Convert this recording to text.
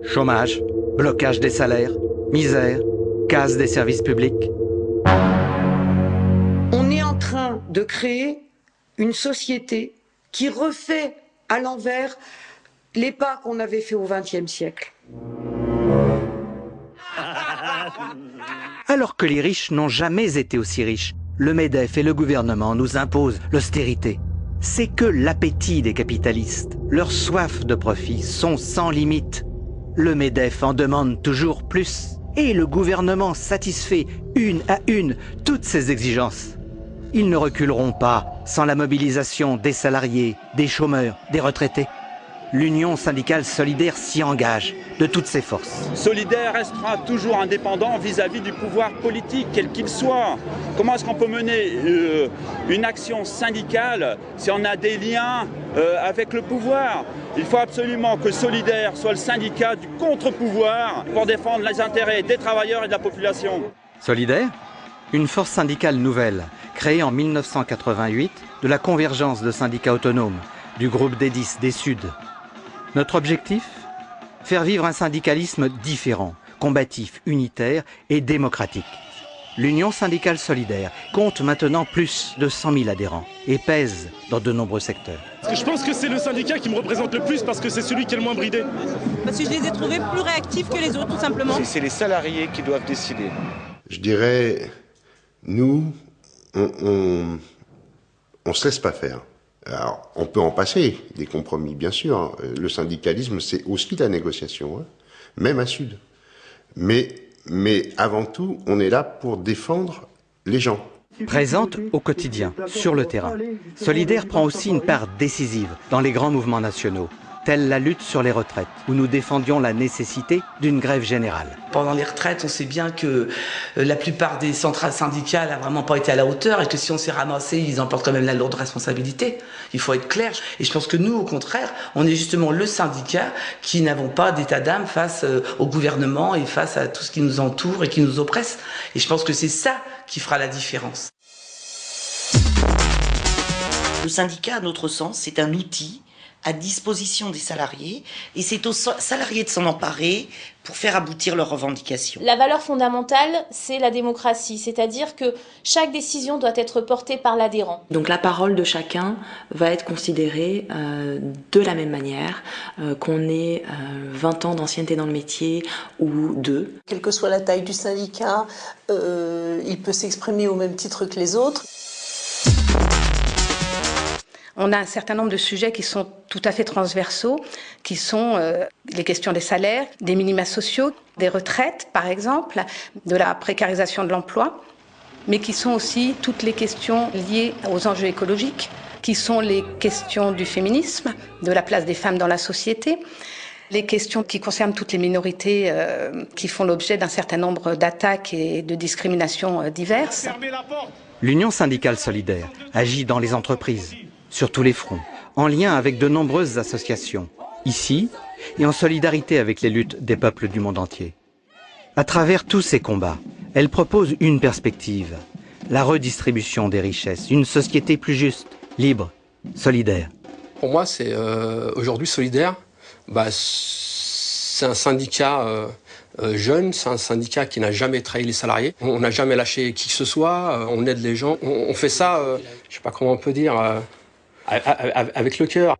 Chômage, blocage des salaires, misère, casse des services publics. On est en train de créer une société qui refait à l'envers les pas qu'on avait fait au XXe siècle. Alors que les riches n'ont jamais été aussi riches, le MEDEF et le gouvernement nous imposent l'austérité. C'est que l'appétit des capitalistes, leur soif de profit sont sans limite. Le MEDEF en demande toujours plus et le gouvernement satisfait une à une toutes ces exigences. Ils ne reculeront pas sans la mobilisation des salariés, des chômeurs, des retraités. L'Union syndicale solidaire s'y engage de toutes ses forces. Solidaire restera toujours indépendant vis-à-vis du pouvoir politique, quel qu'il soit. Comment est-ce qu'on peut mener une action syndicale si on a des liens avec le pouvoir? Il faut absolument que Solidaire soit le syndicat du contre-pouvoir pour défendre les intérêts des travailleurs et de la population. Solidaire, une force syndicale nouvelle, créée en 1988 de la convergence de syndicats autonomes, du groupe des 10 des Suds. Notre objectif? Faire vivre un syndicalisme différent, combatif, unitaire et démocratique. L'Union syndicale solidaire compte maintenant plus de 100 000 adhérents et pèse dans de nombreux secteurs. Je pense que c'est le syndicat qui me représente le plus parce que c'est celui qui est le moins bridé. Parce que je les ai trouvés plus réactifs que les autres, tout simplement. C'est les salariés qui doivent décider. Je dirais, nous, on se laisse pas faire. Alors, on peut en passer des compromis, bien sûr. Le syndicalisme, c'est aussi la négociation, hein, même à Sud. Mais avant tout, on est là pour défendre les gens. Présente au quotidien, sur le terrain, Solidaire prend aussi une part décisive dans les grands mouvements nationaux, telle la lutte sur les retraites, où nous défendions la nécessité d'une grève générale. Pendant les retraites, on sait bien que la plupart des centrales syndicales n'ont vraiment pas été à la hauteur et que si on s'est ramassé, ils en portent quand même la lourde responsabilité. Il faut être clair. Et je pense que nous, au contraire, on est justement le syndicat qui n'avons pas d'état d'âme face au gouvernement et face à tout ce qui nous entoure et qui nous oppresse. Et je pense que c'est ça qui fera la différence. Le syndicat, à notre sens, c'est un outil à disposition des salariés et c'est aux salariés de s'en emparer pour faire aboutir leurs revendications. La valeur fondamentale, c'est la démocratie, c'est-à-dire que chaque décision doit être portée par l'adhérent. Donc la parole de chacun va être considérée de la même manière qu'on ait 20 ans d'ancienneté dans le métier ou 2. Quelle que soit la taille du syndicat, il peut s'exprimer au même titre que les autres. On a un certain nombre de sujets qui sont tout à fait transversaux, qui sont les questions des salaires, des minima sociaux, des retraites par exemple, de la précarisation de l'emploi, mais qui sont aussi toutes les questions liées aux enjeux écologiques, qui sont les questions du féminisme, de la place des femmes dans la société, les questions qui concernent toutes les minorités qui font l'objet d'un certain nombre d'attaques et de discriminations diverses. L'Union syndicale solidaire agit dans les entreprises, sur tous les fronts, en lien avec de nombreuses associations, ici et en solidarité avec les luttes des peuples du monde entier. À travers tous ces combats, elle propose une perspective, la redistribution des richesses, une société plus juste, libre, solidaire. Pour moi, c'est aujourd'hui Solidaire, c'est un syndicat jeune, c'est un syndicat qui n'a jamais trahi les salariés. On n'a jamais lâché qui que ce soit, on aide les gens, on fait ça, je ne sais pas comment on peut dire, avec le cœur.